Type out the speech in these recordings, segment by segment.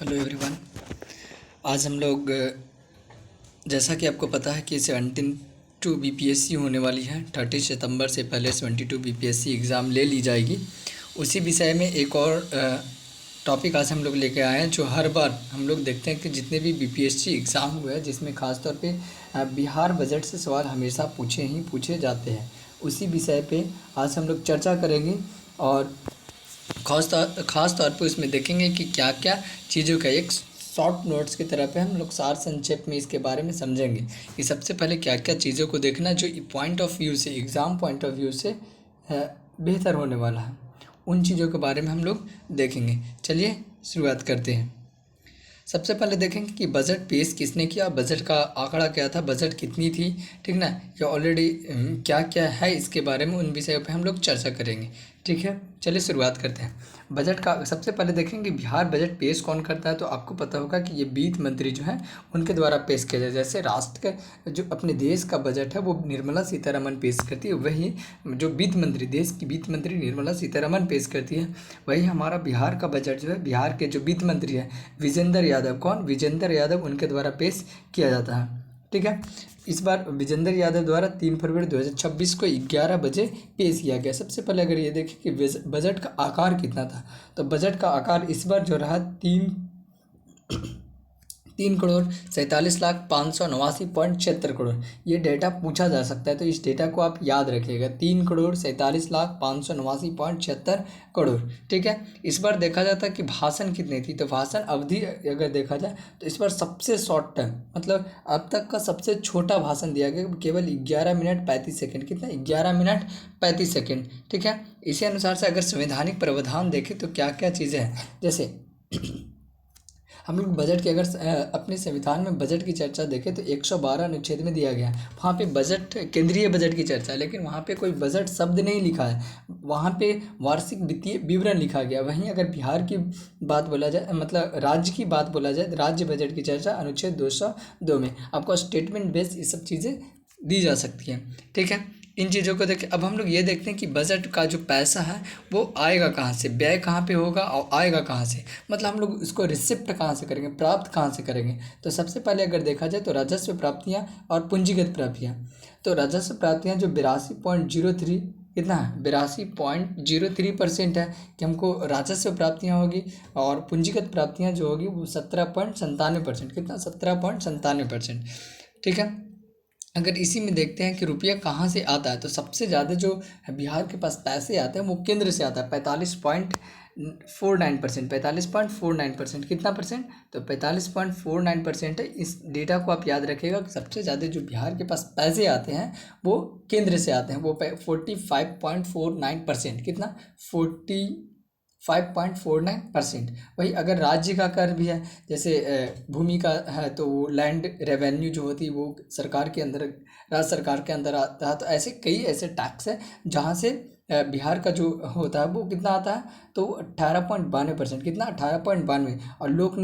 Hello everyone. आज हम लोग जैसा कि आपको पता है कि 72 बीपीएससी होने वाली है। 30 सितंबर से पहले 72 बीपीएससी एग्ज़ाम ले ली जाएगी। उसी विषय में एक और टॉपिक आज हम लोग लेके आए हैं, जो हर बार हम लोग देखते हैं कि जितने भी बीपीएससी एग्ज़ाम हुए हैं, जिसमें ख़ास तौर पे बिहार बजट से सवाल हमेशा पूछे जाते हैं। उसी विषय पे आज हम लोग चर्चा करेंगे और ख़ास तौर पे उसमें देखेंगे कि क्या क्या चीज़ों का एक शॉर्ट नोट्स की तरह पे हम लोग सार संक्षेप में इसके बारे में समझेंगे कि सबसे पहले क्या क्या चीज़ों को देखना जो पॉइंट ऑफ व्यू से, एग्ज़ाम पॉइंट ऑफ व्यू से बेहतर होने वाला है। उन चीज़ों के बारे में हम लोग देखेंगे। चलिए शुरुआत करते हैं। सबसे पहले देखेंगे कि बजट पेश किसने किया, बजट का आंकड़ा क्या था, बजट कितनी थी, ठीक ना, या ऑलरेडी क्या क्या है इसके बारे में, उन विषयों पे हम लोग चर्चा करेंगे। ठीक है, चलिए शुरुआत करते हैं। बजट का सबसे पहले देखेंगे बिहार बजट पेश कौन करता है। तो आपको पता होगा कि ये वित्त मंत्री जो है उनके द्वारा पेश किया जाए। जैसे राष्ट्र का जो अपने देश का बजट है वो निर्मला सीतारमन पेश करती है, वही जो वित्त मंत्री, देश की वित्त मंत्री निर्मला सीतारमन पेश करती है, वही हमारा बिहार का बजट जो है, बिहार के जो वित्त मंत्री है विजेंद्र यादव, कौन, विजेंद्र यादव, उनके द्वारा पेश किया जाता है। ठीक है, इस बार विजेंद्र यादव द्वारा 3 फरवरी 2026 को 11 बजे पेश किया गया। सबसे पहले अगर ये देखें कि बजट का आकार कितना था, तो बजट का आकार इस बार जो रहा 3,47,589,76 करोड़। ये डेटा पूछा जा सकता है, तो इस डेटा को आप याद रखिएगा, 3,47,589,76 करोड़। ठीक है, इस बार देखा जाता है कि भाषण कितनी थी, तो भाषण अवधि अगर देखा जाए तो इस बार सबसे शॉर्ट टर्म, मतलब अब तक का सबसे छोटा भाषण दिया गया, केवल 11 मिनट 35 सेकेंड। कितना, 11 मिनट 35 सेकेंड। ठीक है, इसी अनुसार से अगर संवैधानिक प्रावधान देखें तो क्या क्या चीज़ें हैं, जैसे हम लोग बजट की अगर अपने संविधान में बजट की चर्चा देखें तो 112 अनुच्छेद में दिया गया है, वहाँ पे बजट, केंद्रीय बजट की चर्चा है, लेकिन वहाँ पे कोई बजट शब्द नहीं लिखा है, वहाँ पे वार्षिक वित्तीय विवरण लिखा गया। वहीं अगर बिहार की बात बोला जाए, मतलब राज्य की बात बोला जाए, राज्य बजट की चर्चा अनुच्छेद 202 में आपको स्टेटमेंट बेस्ड ये सब चीज़ें दी जा सकती हैं। ठीक है, इन चीज़ों को देखें। अब हम लोग ये देखते हैं कि बजट का जो पैसा है वो आएगा कहाँ से, व्यय कहाँ पे होगा और आएगा कहाँ से, मतलब हम लोग इसको रिसिप्ट कहाँ से करेंगे, प्राप्त कहाँ से करेंगे। तो सबसे पहले अगर देखा जाए तो राजस्व प्राप्तियाँ और पूंजीगत प्राप्तियाँ। तो राजस्व प्राप्तियाँ जो 82.03, कितना है, 82.03% है कि हमको राजस्व प्राप्तियाँ होगी, और पूंजीगत प्राप्तियाँ जो होगी वो 17.97%। कितना, 17.97%। ठीक है, अगर इसी में देखते हैं कि रुपया कहाँ से आता है, तो सबसे ज़्यादा जो बिहार के पास पैसे आते हैं वो केंद्र से आता है, 45.49%। 45.49%, कितना परसेंट, तो 45.49% है। इस डेटा को आप याद रखिएगा कि सबसे ज़्यादा जो बिहार के पास पैसे आते हैं वो केंद्र से आते हैं, वो 45.49%। कितना, 45.49%। वही अगर राज्य का कर भी है, जैसे भूमि का है, तो वो लैंड रेवेन्यू जो होती है वो सरकार के अंदर, राज्य सरकार के अंदर आता है। तो ऐसे कई ऐसे टैक्स है जहाँ से बिहार का जो होता है वो कितना आता है, तो 18.92%। कितना, 18.92। और लोक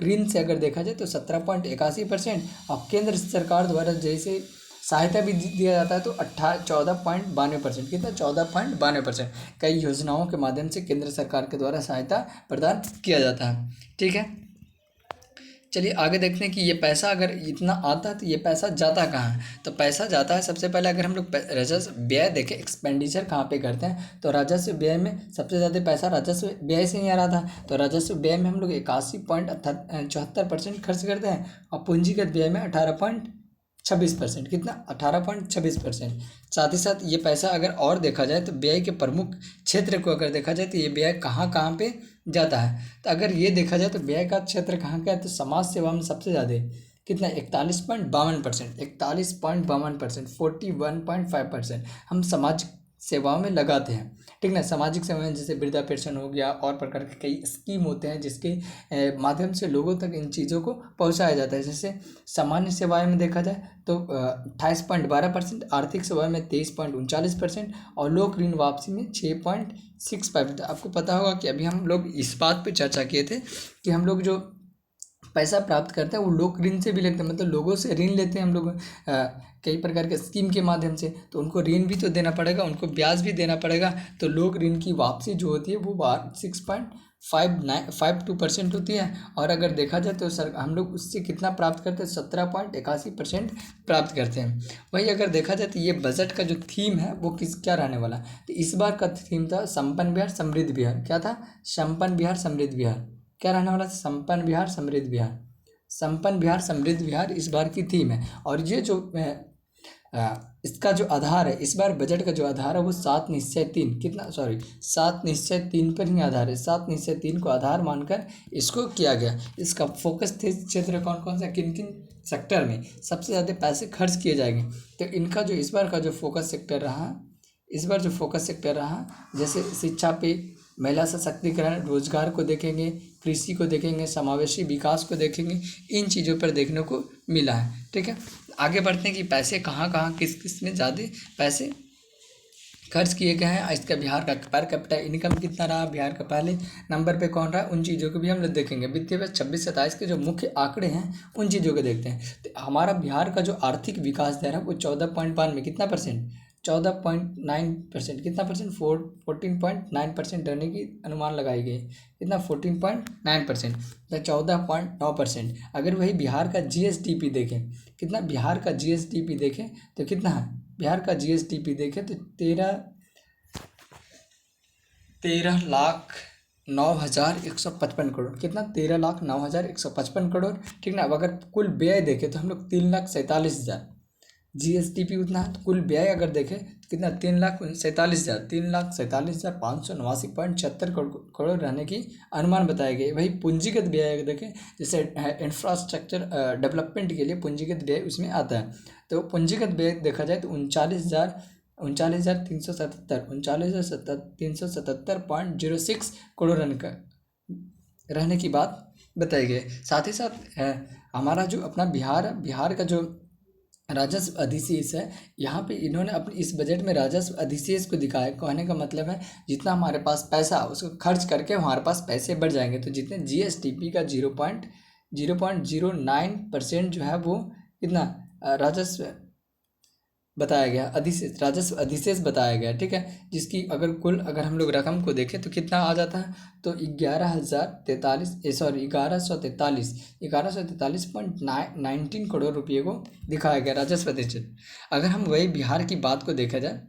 ऋण से अगर देखा जाए तो 17.81%। और केंद्र सरकार द्वारा जैसे सहायता भी दिया जाता है तो 14.92%। कितना, 14.92%। कई योजनाओं के माध्यम से केंद्र सरकार के द्वारा सहायता प्रदान किया जाता है। ठीक है, चलिए आगे देखते हैं कि ये पैसा अगर इतना आता है तो ये पैसा जाता कहाँ है। तो पैसा जाता है, सबसे पहले अगर हम लोग राजस्व व्यय देखें, एक्सपेंडिचर कहाँ पे करते हैं, तो राजस्व व्यय में सबसे ज़्यादा पैसा राजस्व व्यय से ही आ रहा था। तो राजस्व व्यय में हम लोग 81.74% खर्च करते हैं, और पूंजीगत व्यय में 18.26%। कितना, 18.26%। साथ ही साथ ये पैसा अगर और देखा जाए तो व्यय के प्रमुख क्षेत्र को अगर देखा जाए तो ये व्यय कहाँ कहाँ पे जाता है। तो अगर ये देखा जाए तो व्यय का क्षेत्र कहाँ का है, तो समाज सेवा में सबसे ज़्यादा है। कितना, 41.52%। 41.52%, 41.5% हम समाज सेवाओं में लगाते हैं। ठीक ना, सामाजिक सेवाएं जैसे वृद्धा पेंशन हो गया, और प्रकार के कई स्कीम होते हैं जिसके माध्यम से लोगों तक इन चीज़ों को पहुंचाया जाता है। जैसे सामान्य सेवाएं में देखा जाए तो 28.12%, आर्थिक सेवाएं में 23.39%, और लोक ऋण वापसी में 6.65%। आपको पता होगा कि अभी हम लोग इस बात पे चर्चा किए थे कि हम लोग जो पैसा प्राप्त करते हैं वो लोक ऋण से भी लेते हैं, मतलब लोगों से ऋण लेते हैं हम लोग कई प्रकार के स्कीम के माध्यम से, तो उनको ऋण भी तो देना पड़ेगा, उनको ब्याज भी देना पड़ेगा। तो लोक ऋण की वापसी जो होती है वो 6 52% होती है। और अगर देखा जाए तो सर हम लोग उससे कितना प्राप्त करते हैं, 17.81% प्राप्त करते हैं। वही अगर देखा जाए तो ये बजट का जो थीम है वो क्या रहने वाला, तो इस बार का थीम था संपन्न बिहार समृद्ध बिहार। क्या था? संपन्न बिहार समृद्ध बिहार। क्या रहने वाला? संपन्न बिहार समृद्ध बिहार। संपन्न बिहार समृद्ध बिहार इस बार की थीम है। और ये जो इसका जो आधार है, इस बार बजट का जो आधार है वो 7/3 कितना, सॉरी 7/3 पर ही आधार है। 7/3 को आधार मानकर इसको किया गया। इसका फोकस क्षेत्र कौन कौन सा, किन किन सेक्टर में सबसे ज़्यादा पैसे खर्च किए जाएंगे। तो इनका जो इस बार का जो फोकस सेक्टर रहा, इस बार जो फोकस सेक्टर रहा, जैसे शिक्षा पे, महिला सशक्तिकरण, रोजगार को देखेंगे, कृषि को देखेंगे, समावेशी विकास को देखेंगे, इन चीज़ों पर देखने को मिला है। ठीक है, आगे बढ़ते हैं कि पैसे कहाँ कहाँ किस किस में ज़्यादा पैसे खर्च किए गए हैं। इसका बिहार का पर कैपिटा इनकम कितना रहा, बिहार का पहले नंबर पे कौन रहा, उन चीज़ों को भी हम लोग देखेंगे। वित्तीय वर्ष 26-27 के जो मुख्य आंकड़े हैं उन चीज़ों को देखते हैं। तो हमारा बिहार का जो आर्थिक विकास दर है वो 14.5 कितना परसेंट, 14.9% कितना परसेंट, 14.9% रहने की अनुमान लगाई गई। कितना, 14.9%, तो 14.9%। अगर वही बिहार का GSDP देखें, कितना बिहार का GSDP देखें तो कितना है, बिहार का GSDP देखें तो 13,09,155 करोड़। कितना, 13,09,155 करोड़। ठीक ना। अब अगर कुल व्यय देखें तो हम लोग 3,47,000, GSDP उतना है, तो कुल व्यय अगर देखें तो कितना, 3,47,000, 3,47,579.76 करोड़ रहने की अनुमान बताए गए। वही पूंजीगत व्यय अगर देखें, जैसे इंफ्रास्ट्रक्चर डेवलपमेंट के लिए पूंजीगत व्यय उसमें आता है, तो पूंजीगत व्यय देखा जाए तो 39,377 करोड़ रहने की बात बताई गई। साथ ही साथ हमारा जो अपना बिहार का जो राजस्व अधिशेष है, यहाँ पे इन्होंने अपने इस बजट में राजस्व अधिशेष को दिखाया। कहने का मतलब है जितना हमारे पास पैसा उसको खर्च करके हमारे पास पैसे बढ़ जाएंगे। तो जितने GSDP का 0.09% जो है वो कितना राजस्व बताया गया, अधिशेष, राजस्व अधिशेष बताया गया। ठीक है, जिसकी अगर हम लोग रकम को देखें तो कितना आ जाता है, तो 11,043 करोड़ रुपये को दिखाया गया राजस्व अधिशेष। अगर हम वही बिहार की बात को देखा जाए,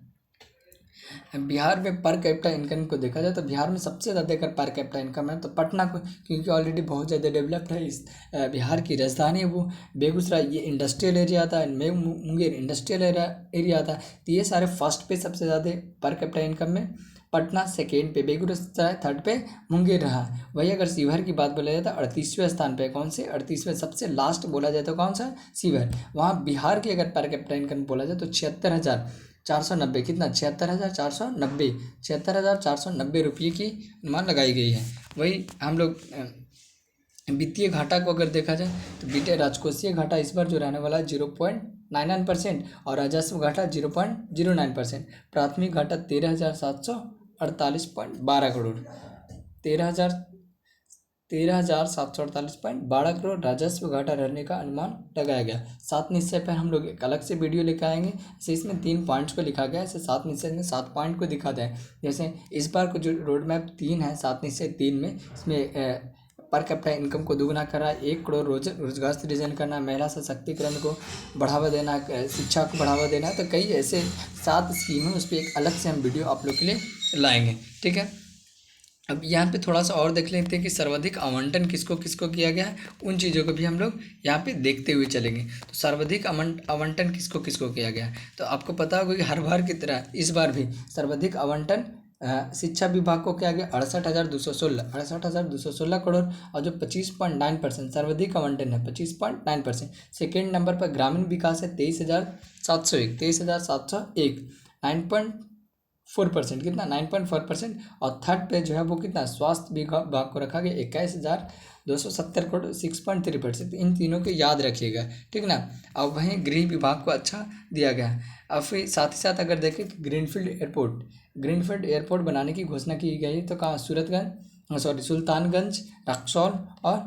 बिहार में पर कैपिटा इनकम को देखा जाए तो बिहार में सबसे ज़्यादा अगर पर कैपिटा इनकम है तो पटना को, क्योंकि ऑलरेडी बहुत ज़्यादा डेवलप्ड है। इस बिहार की राजधानी है वो बेगूसराय, ये इंडस्ट्रियल एरिया आता है, मुंगेर इंडस्ट्रियल एरिया आता है। तो ये सारे फर्स्ट पे सबसे ज़्यादा पर कैपिटा इनकम में पटना, सेकेंड पे बेगूसराय, थर्ड पे मुंगेर रहा। वही अगर शिवहर की बात बोला जाए तो 38वें स्थान पे, कौन से 38वें, सबसे लास्ट बोला जाए तो कौन सा, शिवहर। वहाँ बिहार की अगर पर कैपिटा इनकम बोला जाए तो 76,490, कितना, 76,490 रुपये की अनुमान लगाई गई है। वही हम लोग वित्तीय घाटा को अगर देखा जाए तो वित्तीय राजकोषीय घाटा इस बार जो रहने वाला है 0.99% और राजस्व घाटा 0.09%। प्राथमिक घाटा 13,748.12 करोड़, 13,748.12 करोड़ राजस्व घाटा रहने का अनुमान लगाया गया। 7 निश्चय पर हम लोग एक अलग से वीडियो लेकर आएंगे। जैसे इसमें 3 पॉइंट्स को लिखा गया है, ऐसे 7 निश्चय में 7 पॉइंट को दिखाते हैं। जैसे इस बार को जो रोड मैप 3 है, 7 निश्चय 3 में, इसमें पर कैपिटा इनकम को दोगुना करा, 1 करोड़ रोजगार सृजन करना, महिला सशक्तिकरण को बढ़ावा देना, शिक्षा को बढ़ावा देना। तो कई ऐसे 7 स्कीम है, उस पर एक अलग से हम वीडियो आप लोग के लिए लाएंगे। ठीक है, अब यहाँ पे थोड़ा सा और देख लेते हैं कि सर्वाधिक आवंटन किसको किसको किया गया है, उन चीज़ों को भी हम लोग यहाँ पे देखते हुए चलेंगे। तो सर्वाधिक आवंटन किसको किसको किया गया है, तो आपको पता होगा कि हर बार की तरह इस बार भी सर्वाधिक आवंटन शिक्षा विभाग को किया गया 68,216 करोड़, और जो 25.9% सर्वाधिक आवंटन है 25.9%। सेकेंड नंबर पर ग्रामीण विकास है 23,701 9.4%, कितना, 9.4%। और थर्ड पे जो है वो कितना, स्वास्थ्य विभाग को रखा गया 21,270 करोड़ 6.3%। इन तीनों को याद रखिएगा, ठीक ना। अब वहीं गृह विभाग को अच्छा दिया गया। अब फिर साथ ही साथ अगर देखें कि ग्रीनफील्ड एयरपोर्ट बनाने की घोषणा की गई, तो कहाँ, सुल्तानगंज, रक्सौल और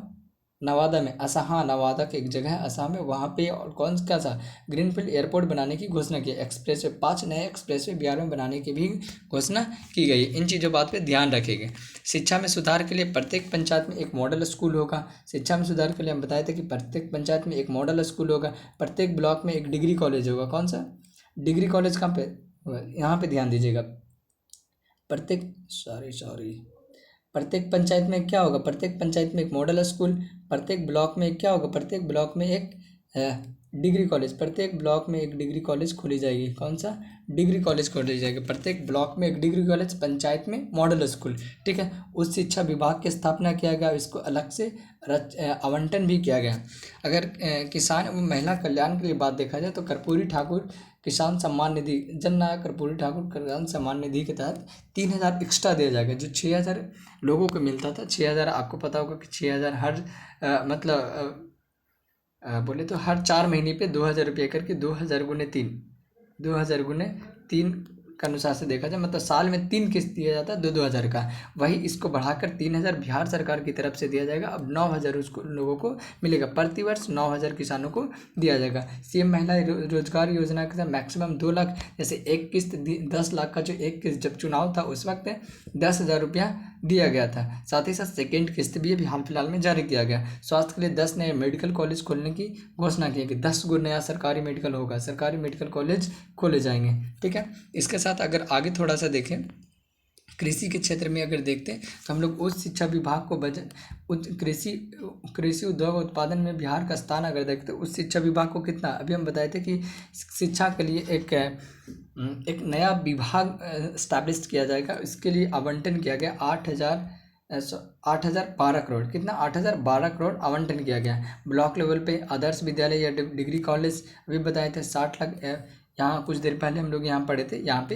नवादा में हाँ, नवादा की एक जगह है असम में, वहाँ पे और कौन क्या सा ग्रीनफील्ड एयरपोर्ट बनाने की घोषणा की। एक्सप्रेस वे 5 नए एक्सप्रेस वे बिहार में बनाने की भी घोषणा की गई। इन चीज़ों बात पे ध्यान रखेंगे। शिक्षा में सुधार के लिए प्रत्येक पंचायत में एक मॉडल स्कूल होगा। शिक्षा में सुधार के लिए हम बताए थे कि प्रत्येक पंचायत में एक मॉडल स्कूल होगा। प्रत्येक ब्लॉक में एक डिग्री कॉलेज होगा। कौन सा डिग्री कॉलेज कहाँ पे, यहाँ पे ध्यान दीजिएगा। प्रत्येक सॉरी प्रत्येक पंचायत में क्या होगा, प्रत्येक पंचायत में एक मॉडल स्कूल, प्रत्येक ब्लॉक में क्या होगा, प्रत्येक ब्लॉक में एक डिग्री कॉलेज, प्रत्येक ब्लॉक में एक डिग्री कॉलेज खोली जाएगी। कौन सा डिग्री कॉलेज खोली जाएगी, प्रत्येक ब्लॉक में एक डिग्री कॉलेज, पंचायत में मॉडल स्कूल। ठीक है, उच्च शिक्षा विभाग की स्थापना किया गया, इसको अलग से आवंटन भी किया गया। अगर किसान एवं महिला कल्याण के लिए बात देखा जाए तो कर्पूरी ठाकुर किसान सम्मान निधि, जननायक कर्पूरी ठाकुर किसान सम्मान निधि के तहत 3,000 एक्स्ट्रा दिया जाएगा। जो 6,000 लोगों को मिलता था, 6,000 आपको पता होगा कि 6,000 हर बोले तो हर 4 महीने पे 2,000 रुपये करके 2,000 गुने 3, 2,000 गुने 3 के अनुसार से देखा जाए, मतलब साल में 3 किस्त दिया जाता है 2,000 का। वही इसको बढ़ाकर 3,000 बिहार सरकार की तरफ से दिया जाएगा। अब 9,000 उसको लोगों को मिलेगा, प्रतिवर्ष 9,000 किसानों को दिया जाएगा। सीएम महिला रोजगार योजना के तहत मैक्सिमम 2 लाख, जैसे एक किस्त 10 लाख का जो एक किस्त जब चुनाव था उस वक्त 10,000 रुपया दिया गया था। साथ ही साथ सेकेंड किस्त भी अभी हाल फिलहाल में जारी किया गया। स्वास्थ्य के लिए 10 नए मेडिकल कॉलेज खोलने की घोषणा की गई। 10 गो नया सरकारी मेडिकल होगा, सरकारी मेडिकल कॉलेज खोले जाएंगे। ठीक है, इसके साथ अगर आगे थोड़ा सा देखें, कृषि के क्षेत्र में अगर देखते हैं तो हम लोग उच्च शिक्षा विभाग को कृषि उद्योग उत्पादन में बिहार का स्थान अगर देखते हैं, उच्च शिक्षा विभाग को कितना, अभी हम बताए थे कि शिक्षा के लिए एक नया विभाग स्टैब्लिश किया जाएगा। इसके लिए आवंटन किया गया 8,012 करोड़, कितना 8,012 करोड़ आवंटन किया गया। ब्लॉक लेवल पे आदर्श विद्यालय या डिग्री कॉलेज अभी बताए थे 60 लाख। यहाँ कुछ देर पहले हम लोग यहाँ पढ़े थे, यहाँ पे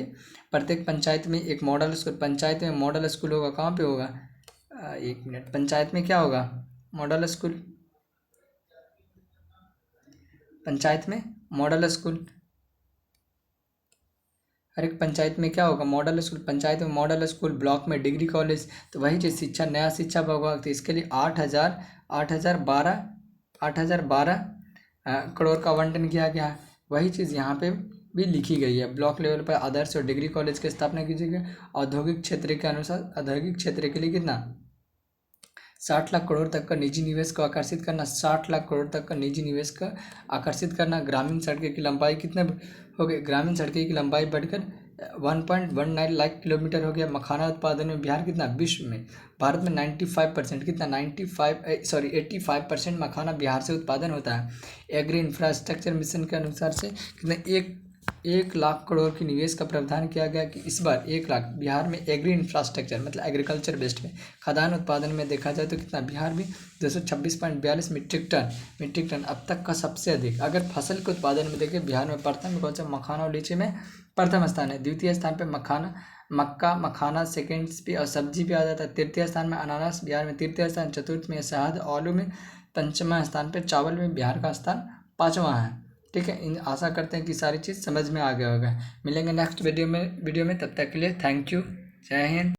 प्रत्येक पंचायत में एक मॉडल स्कूल, पंचायत में मॉडल स्कूल होगा। कहाँ पे होगा, 1 मिनट, पंचायत में क्या होगा, मॉडल स्कूल, पंचायत में मॉडल स्कूल, हर एक पंचायत में क्या होगा, मॉडल स्कूल, पंचायत में मॉडल स्कूल, ब्लॉक में डिग्री कॉलेज। तो वही चीज़ शिक्षा, नया शिक्षा विभाग, तो इसके लिए 8,012 करोड़ का आवंटन किया गया। वही चीज़ यहाँ पे भी लिखी गई है। ब्लॉक लेवल पर आदर्श और डिग्री कॉलेज की स्थापना कीजिएगा। औद्योगिक क्षेत्र के अनुसार औद्योगिक क्षेत्र के लिए कितना 60 लाख करोड़ तक का निजी निवेश को आकर्षित करना, 60 लाख करोड़ तक का निजी निवेश का आकर्षित करना। ग्रामीण सड़कें की लंबाई कितने हो गई, ग्रामीण सड़कें की लंबाई बढ़कर 1.19 लाख किलोमीटर हो गया। मखाना उत्पादन में बिहार कितना, विश्व में भारत में 95%, कितना 85% मखाना बिहार से उत्पादन होता है। एग्री इंफ्रास्ट्रक्चर मिशन के अनुसार से कितने 1 लाख करोड़ की निवेश का प्रावधान किया गया कि इस बार 1 लाख बिहार में एग्री इंफ्रास्ट्रक्चर मतलब एग्रीकल्चर बेस्ड में। खाद्यान्न उत्पादन में देखा जाए तो कितना बिहार में 226.42 मीट्रिक टन अब तक का सबसे अधिक। अगर फसल के उत्पादन में देखें बिहार में प्रथम कौन सा, मखाना और लीची में प्रथम स्थान है। द्वितीय स्थान पे मक्का मखाना सेकेंड पे और सब्जी पे आ जाता है। तृतीय स्थान में अनानास बिहार में तृतीय स्थान, चतुर्थ में शहद आलू में, पंचमा स्थान पे चावल में बिहार का स्थान 5वां है। ठीक है, आशा करते हैं कि सारी चीज़ समझ में आ गया होगा। मिलेंगे नेक्स्ट वीडियो में, तब तक के लिए थैंक यू, जय हिंद।